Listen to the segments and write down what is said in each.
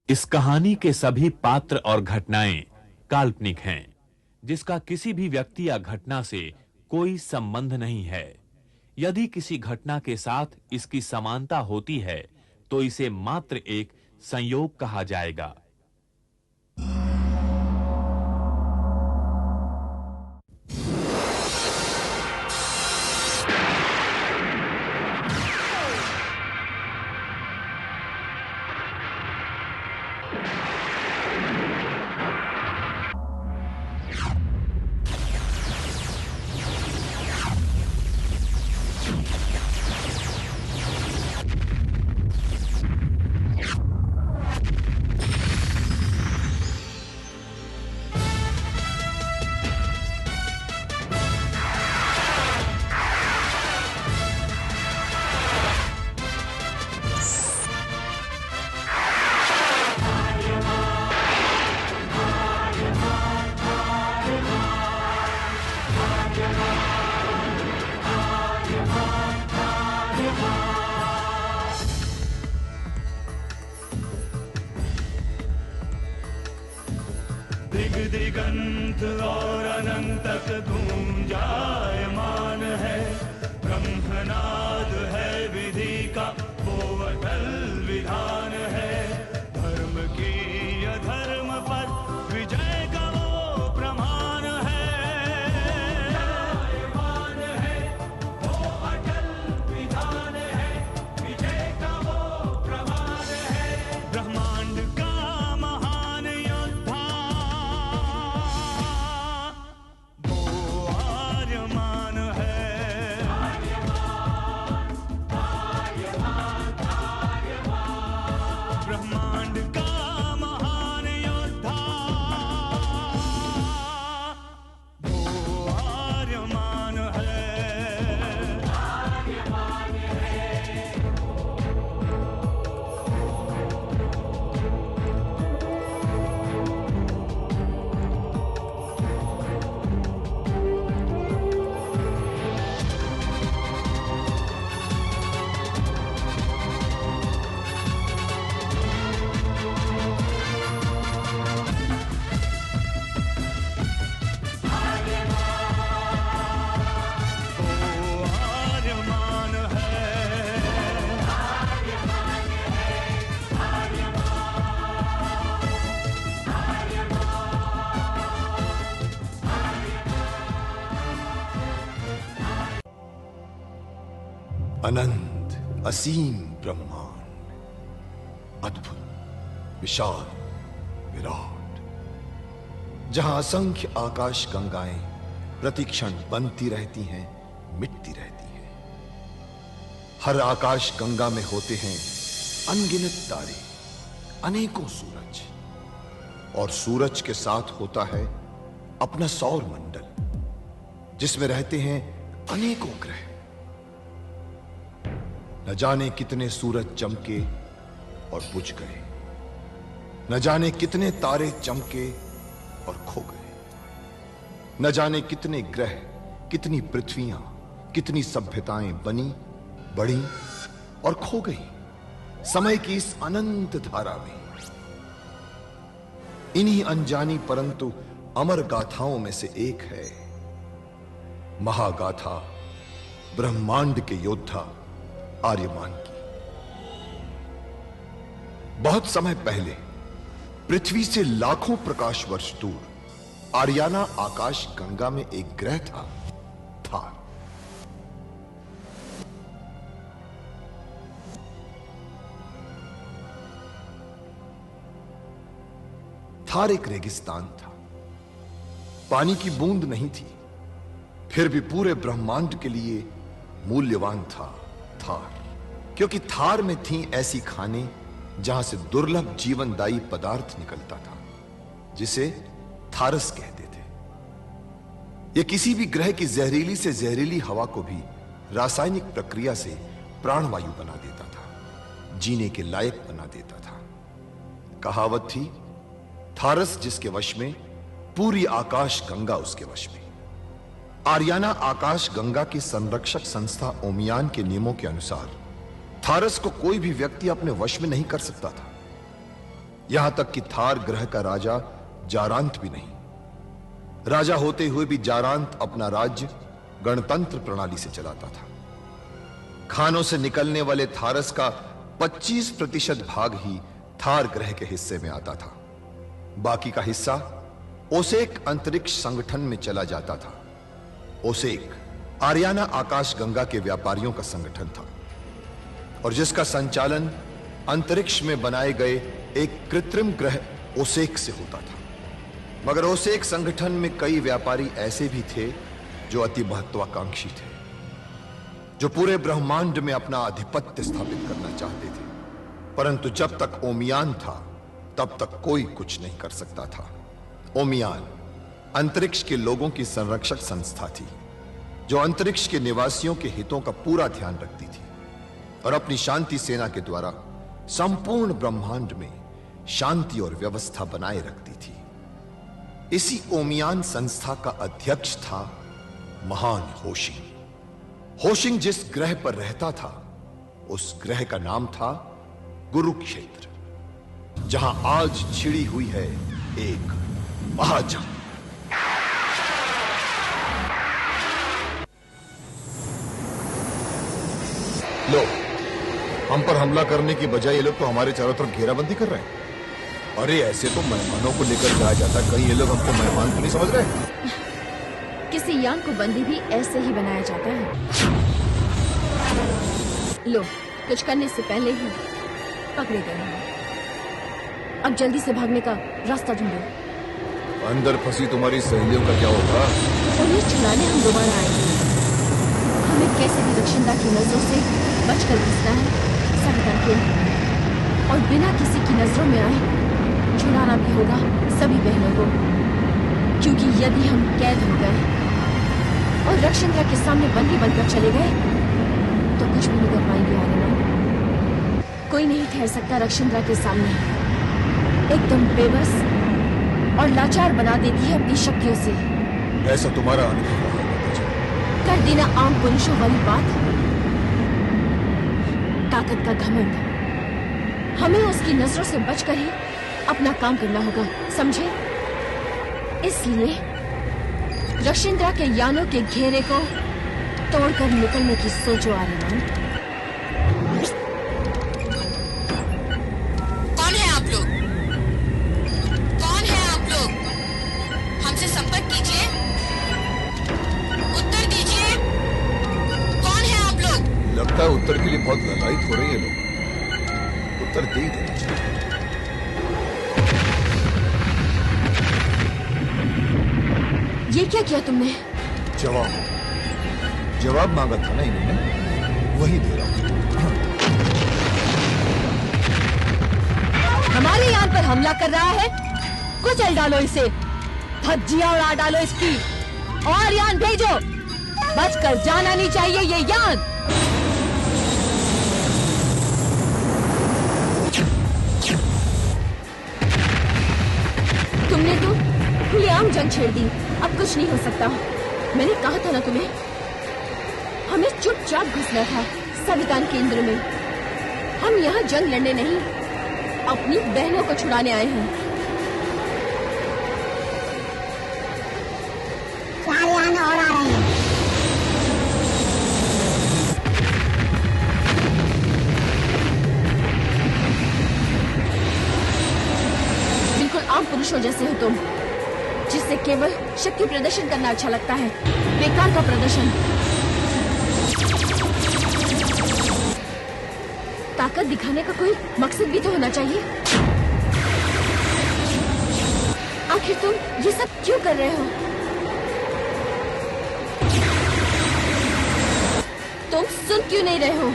इस कहानी के सभी पात्र और घटनाएं काल्पनिक हैं, जिसका किसी भी व्यक्ति या घटना से कोई संबंध नहीं है। यदि किसी घटना के साथ इसकी समानता होती है, तो इसे मात्र एक संयोग कहा जाएगा। दिग दिगंत और अनंत तक गूंजायमान है। ब्रह्मनाद है विधि का वो अटल विधान है। धर्म की अधर्म पर विजय का वो प्रमाण है। जायमान है वो अटल विधान है। विजय का वो प्रमाण है। ब्रह्मांड का महान योद्धा वो आर्यमान है। ब्रह्मांड का महान योद्धा वो आर्यमान है। आर्यमान है। अनंत असीम ब्रह्मांड, अद्भुत, विशाल, विराट, जहां असंख्य आकाश गंगाएं प्रतिक्षण बनती रहती हैं, मिटती रहती हैं। हर आकाश गंगा में होते हैं अनगिनत तारे, अनेकों सूरज, और सूरज के साथ होता है अपना सौर मंडल, जिसमें रहते हैं अनेकों ग्रह। न जाने कितने सूरज चमके और बुझ गए, न जाने कितने तारे चमके और खो गए, न जाने कितने ग्रह, कितनी पृथ्वियां, कितनी सभ्यताएं बनी, बढ़ी और खो गई समय की इस अनंत धारा में। इन्हीं अनजानी परंतु अमर गाथाओं में से एक है महागाथा ब्रह्मांड के योद्धा आर्यमान की। बहुत समय पहले पृथ्वी से लाखों प्रकाश वर्ष दूर आर्याना आकाश गंगा में एक ग्रह था, थार। थार एक रेगिस्तान था, पानी की बूंद नहीं थी, फिर भी पूरे ब्रह्मांड के लिए मूल्यवान था थार, क्योंकि थार में थी ऐसी खाने जहां से दुर्लभ जीवनदायी पदार्थ निकलता था, जिसे थारस कहते थे। यह किसी भी ग्रह की जहरीली से जहरीली हवा को भी रासायनिक प्रक्रिया से प्राणवायु बना देता था, जीने के लायक बना देता था। कहावत थी, थारस जिसके वश में, पूरी आकाश गंगा उसके वश में। आर्याना आकाश गंगा की संरक्षक संस्था ओमियान के नियमों के अनुसार थारस को कोई भी व्यक्ति अपने वश में नहीं कर सकता था। यहां तक कि थार ग्रह का राजा जारांत भी नहीं। राजा होते हुए भी जारांत अपना राज्य गणतंत्र प्रणाली से चलाता था। खानों से निकलने वाले थारस का 25% भाग ही थार ग्रह के हिस्से में आता था। बाकी का हिस्सा ओसेक अंतरिक्ष संगठन में चला जाता था। ओसेक आरियाना आकाश गंगा के व्यापारियों का संगठन था और जिसका संचालन अंतरिक्ष में बनाए गए एक कृत्रिम ग्रह ओसेक से होता था। मगर ओसेक संगठन में कई व्यापारी ऐसे भी थे जो अति महत्वाकांक्षी थे, जो पूरे ब्रह्मांड में अपना आधिपत्य स्थापित करना चाहते थे। परंतु जब तक ओमियान था तब तक कोई कुछ नहीं कर सकता था। ओमियान अंतरिक्ष के लोगों की संरक्षक संस्था थी जो अंतरिक्ष के निवासियों के हितों का पूरा ध्यान रखती थी और अपनी शांति सेना के द्वारा संपूर्ण ब्रह्मांड में शांति और व्यवस्था बनाए रखती थी। इसी ओमियान संस्था का अध्यक्ष था महान होशिंग। होशिंग जिस ग्रह पर रहता था उस ग्रह का नाम था कुरुक्षेत्र, जहां आज छिड़ी हुई है एक महाजंग। लो, हम पर हमला करने की बजाय ये लोग तो हमारे चारों तरफ घेराबंदी कर रहे हैं। अरे ऐसे तो मेहमानों को लेकर जाया जाता, कहीं ये लोग हमको मेहमान तो नहीं समझ रहे? किसी यान को बंदी भी ऐसे ही बनाया जाता है। लो, कुछ करने से पहले ही पकड़े गए हैं। अब जल्दी से भागने का रास्ता ढूंढो। अंदर फंसी तुम्हारी सहेलियों का क्या होगा? उन्हें छुड़ाने हम दोबारा आएंगे। हमें कैसे भी दक्षिणता की नजरों से बचकर घुसना है संगठन के, और बिना किसी की नजरों में आए छुड़ाना भी होगा सभी बहनों को। क्योंकि यदि हम कैद हो गए और रक्षिंद्रा के सामने बंदी बनकर चले गए तो कुछ भी नहीं कर पाएंगे आर्यमान। कोई नहीं ठहर सकता रक्षिंद्रा के सामने। एकदम बेबस और लाचार बना देती है अपनी शक्तियों से। ऐसा तुम्हारा अनुभव रहा है? कर देना आम पुरुषों वाली बात, ताकत का घमंड। हमें उसकी नजरों से बचकर ही अपना काम करना होगा, समझे? इसलिए रक्षिंद्रा के यानों के घेरे को तोड़कर निकलने की सोचो आर्यमान। कौन है आप लोग? कौन है आप लोग? हमसे संपर्क कीजिए, उत्तर दीजिए। कौन है आप लोग? लगता है उत्तर के लिए बहुत ललायत हो रही है लोग। उत्तर दे ही देना चाहिए। ये क्या किया तुमने? जवाब मांगा था ना इन्होंने, वही दे रहा हूं। हमारे यान पर हमला कर रहा है, कुचल डालो इसे, धज्जियां उड़ा डालो इसकी, और यान भेजो। बचकर जाना नहीं चाहिए ये यान। तुमने तो खुलेआम जंग छेड़ दी, अब कुछ नहीं हो सकता। मैंने कहा था ना तुम्हें, हमें चुपचाप घुसना था संविधान केंद्र में। हम यहाँ जंग लड़ने नहीं, अपनी बहनों को छुड़ाने आए हैं। और आ रहे हैं। बिल्कुल आम पुरुषों जैसे हो तुम, जिससे केवल शक्ति प्रदर्शन करना अच्छा लगता है। बेकार का प्रदर्शन। ताकत दिखाने का कोई मकसद भी तो होना चाहिए। आखिर तुम ये सब क्यों कर रहे हो? तुम सुन क्यों नहीं रहे हो?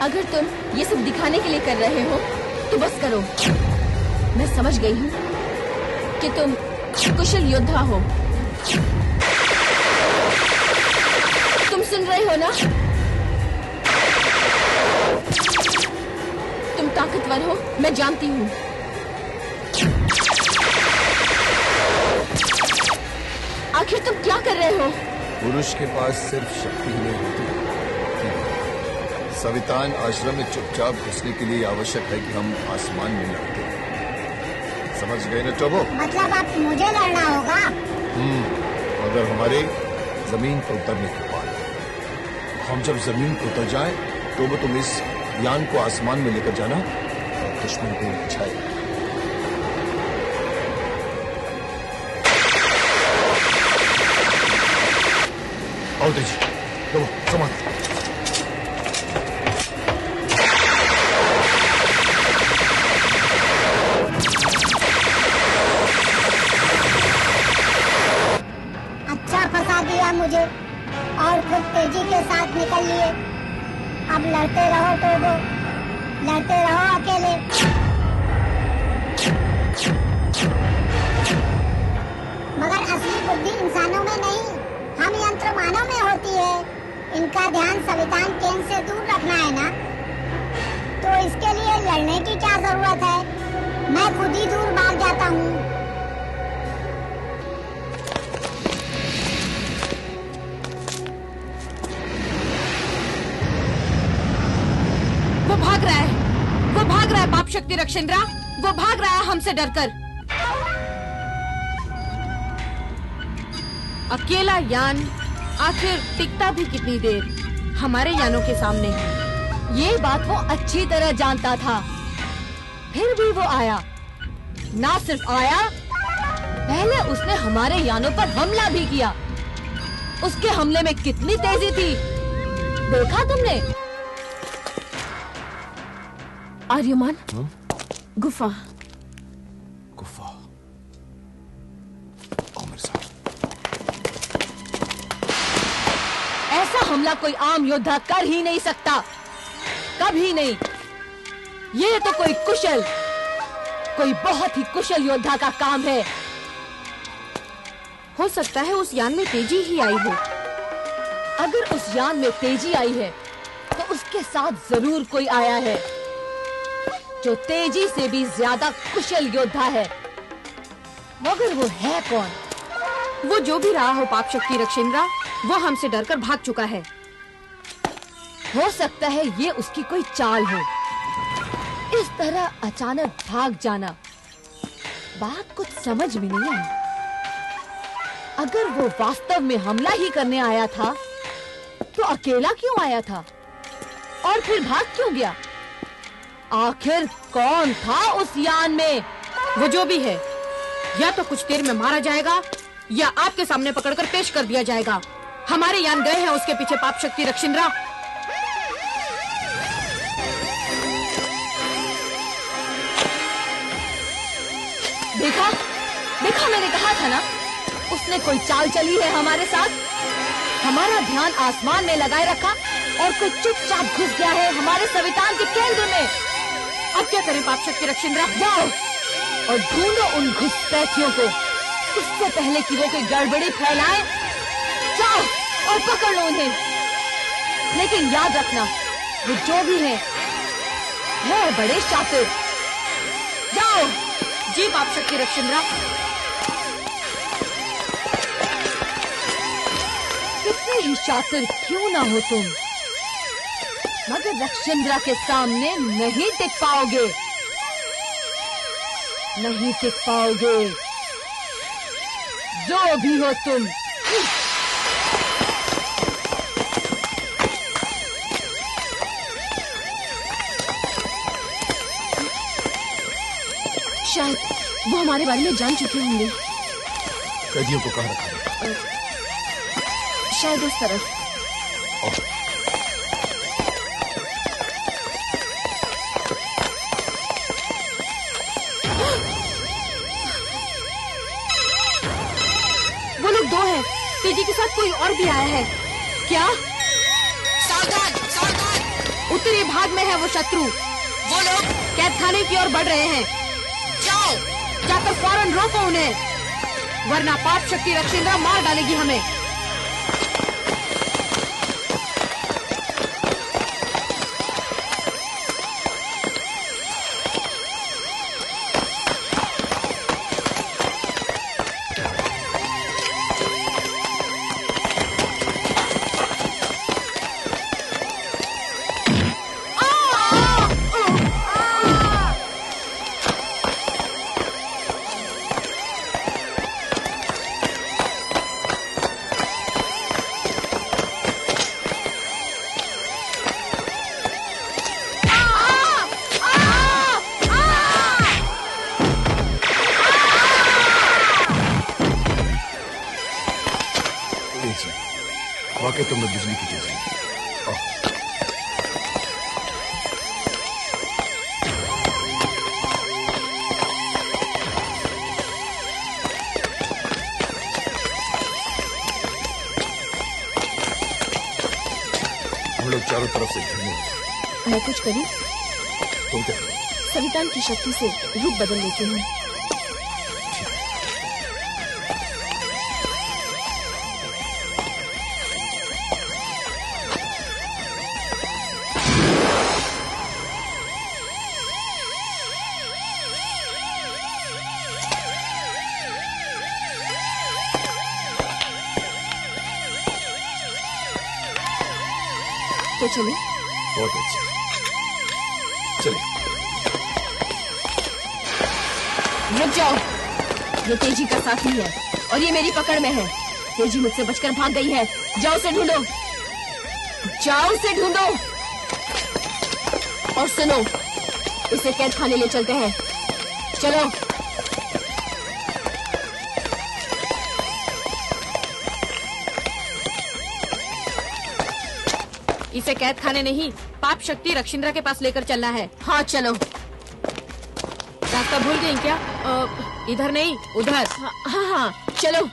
अगर तुम ये सब दिखाने के लिए कर रहे हो तो बस करो। मैं समझ गई हूँ कि तुम कुशल योद्धा हो। तुम सुन रहे हो ना? तुम ताकतवर हो, मैं जानती हूँ। आखिर तुम क्या कर रहे हो? पुरुष के पास सिर्फ शक्ति ही नहीं होती, सवितान आश्रम में चुपचाप घुसने के लिए आवश्यक है कि हम आसमान में लड़ते हैं। समझ गए ना टोबो? मतलब अब मुझे लड़ना होगा? अगर हमारे जमीन पर उतरने के बाद हम जब जमीन पर उतर जाए तो वो तुम इस यान को आसमान में लेकर जाना और दुश्मन को बचाए। आओ तेजी, लो सामान। अच्छा फंसा दिया मुझे और खुद तेजी के साथ निकल लिए। अब लड़ते रहो टोबो, लड़ते रहो अकेले। मगर असली बुद्धि इंसानों में नहीं, हम यंत्र मानव में होती है। इनका ध्यान सवितान केंद्र से दूर रखना है ना, तो इसके लिए लड़ने की क्या जरूरत है? मैं खुद ही दूर भाग जाता हूँ। वो भाग रहा है, वो भाग रहा है पाप शक्ति रक्षेंद्रा, वो भाग रहा है हमसे डरकर। अकेला यान आखिर टिकता भी कितनी देर हमारे यानों के सामने। ये बात वो अच्छी तरह जानता था, फिर भी वो आया। ना सिर्फ आया, पहले उसने हमारे यानों पर हमला भी किया। उसके हमले में कितनी तेजी थी, देखा तुमने? आर्यमान, गुफा। गुफा, आओ मेरे साथ। ऐसा हमला कोई आम योद्धा कर ही नहीं सकता, कभी नहीं। ये तो कोई बहुत ही कुशल योद्धा का काम है। हो सकता है उस यान में तेजी ही आई हो। अगर उस यान में तेजी आई है, तो उसके साथ जरूर कोई आया है जो तेजी से भी ज्यादा कुशल योद्धा है। मगर वो है कौन? वो जो भी रहा हो पाप शक्ति रक्षेंद्रा, वो हमसे डरकर भाग चुका है। हो सकता है ये उसकी कोई चाल हो। इस तरह अचानक भाग जाना, बात कुछ समझ में नहीं आई। अगर वो वास्तव में हमला ही करने आया था, तो अकेला क्यों आया था? और फिर भाग क्यों गया? आखिर कौन था उस यान में? वो जो भी है, या तो कुछ देर में मारा जाएगा या आपके सामने पकड़कर पेश कर दिया जाएगा। हमारे यान गए हैं उसके पीछे पाप शक्ति रक्षेंद्रा। देखा, देखा, मैंने कहा था ना, उसने कोई चाल चली है हमारे साथ। हमारा ध्यान आसमान में लगाए रखा और कोई चुपचाप घुस गया है हमारे सवितान के केंद्र में। अब क्या करें पाप शक्ति रक्षेंद्रा? जाओ और ढूंढो उन घुसपैठियों को, इससे पहले कि वो कोई गड़बड़ी फैलाए। जाओ और पकड़ लो उन्हें। लेकिन याद रखना, वो जो भी है बड़े शातिर। जाओ। जी पाप शक्ति रक्षेंद्रा। कितने ही शातिर क्यों ना हो तुम, मगर रक्षेंद्रा के सामने नहीं टिक पाओगे, नहीं टिक पाओगे, जो भी हो तुम। शायद वो हमारे बारे में जान चुके होंगे। कैदियों को कहाँ रखा है? शायद उस तरफ। वो लोग दो हैं। तेजी के साथ कोई और भी आया है। क्या? सावधान, सावधान! उत्तरी भाग में है वो शत्रु। वो लोग कैद खाने की ओर बढ़ रहे हैं। जाओ! जाकर फौरन रोको उन्हें, वरना पाप शक्ति रक्षेंद्रा मार डालेगी हमें। वाकई तुमने बिजली की तेजी। हम लोग चारों तरफ से घिरने लगे। मैं कुछ करूं? तुम क्या करो? सवितान की शक्ति से रूप बदल लेती हूँ। तो चलो। बहुत अच्छा, चलिए। रुक जाओ, ये तेजी का साथी है और ये मेरी पकड़ में है। तेजी मुझसे बचकर भाग गई है। जाओ उसे ढूंढो, जाओ उसे ढूंढो। और सुनो, इसे कैद खाने ले चलते हैं। चलो। इसे कैद खाने नहीं, पाप शक्ति रक्षिंद्रा के पास लेकर चलना है। हाँ चलो। रास्ता भूल गई क्या? इधर नहीं, उधर। हाँ हाँ चलो।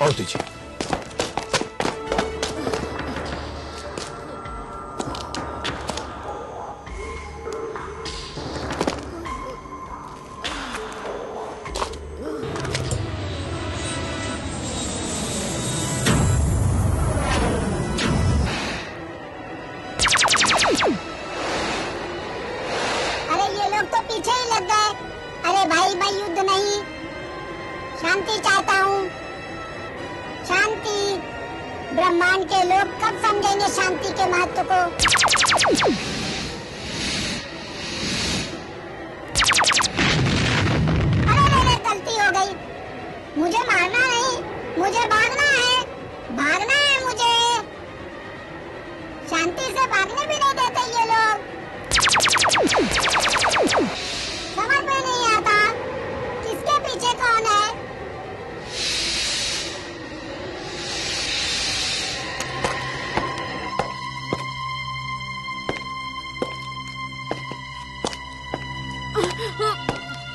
आओ तेजी। अरे ये लोग तो पीछे ही लग गए। अरे भाई, मैं युद्ध नहीं, शांति चाहता हूँ। शांति। ब्रह्मांड के लोग कब समझेंगे शांति के महत्व को? अरे गलती हो गई। मुझे मारना नहीं, मुझे भागना है। भागना है मुझे। शांति से भागने भी नहीं देते ये लोग। समझ में नहीं आता किसके पीछे कौन है।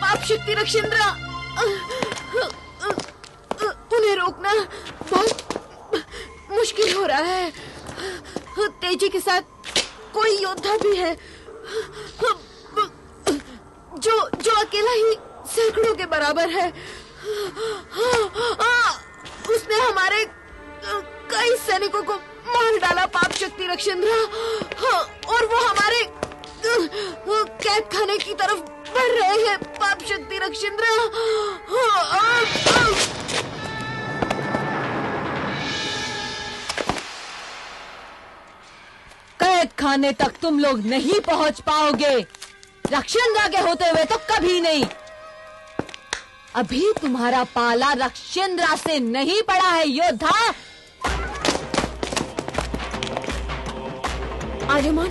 पाप शक्ति रक्षिंद्रा, उन्हें रोकना बहुत मुश्किल हो रहा है। तेजी के साथ कोई योद्धा भी है जो अकेला ही सैकड़ों के बराबर है। उसने हमारे कई सैनिकों को मार डाला, पाप शक्ति रक्षिंद्रा। और वो हमारे कैद खाने की तरफ बढ़ रहे हैं, पाप शक्ति रक्षिंद्रा। कैद खाने तक तुम लोग नहीं पहुंच पाओगे। रक्षिंद्रा के होते हुए तो कभी नहीं। अभी तुम्हारा पाला रक्षिंद्रा से नहीं पड़ा है योद्धा। आर्यमान,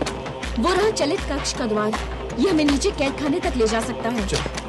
वो रहा चलित कक्ष का द्वार। ये हमें नीचे कैद खाने तक ले जा सकता है। चलो।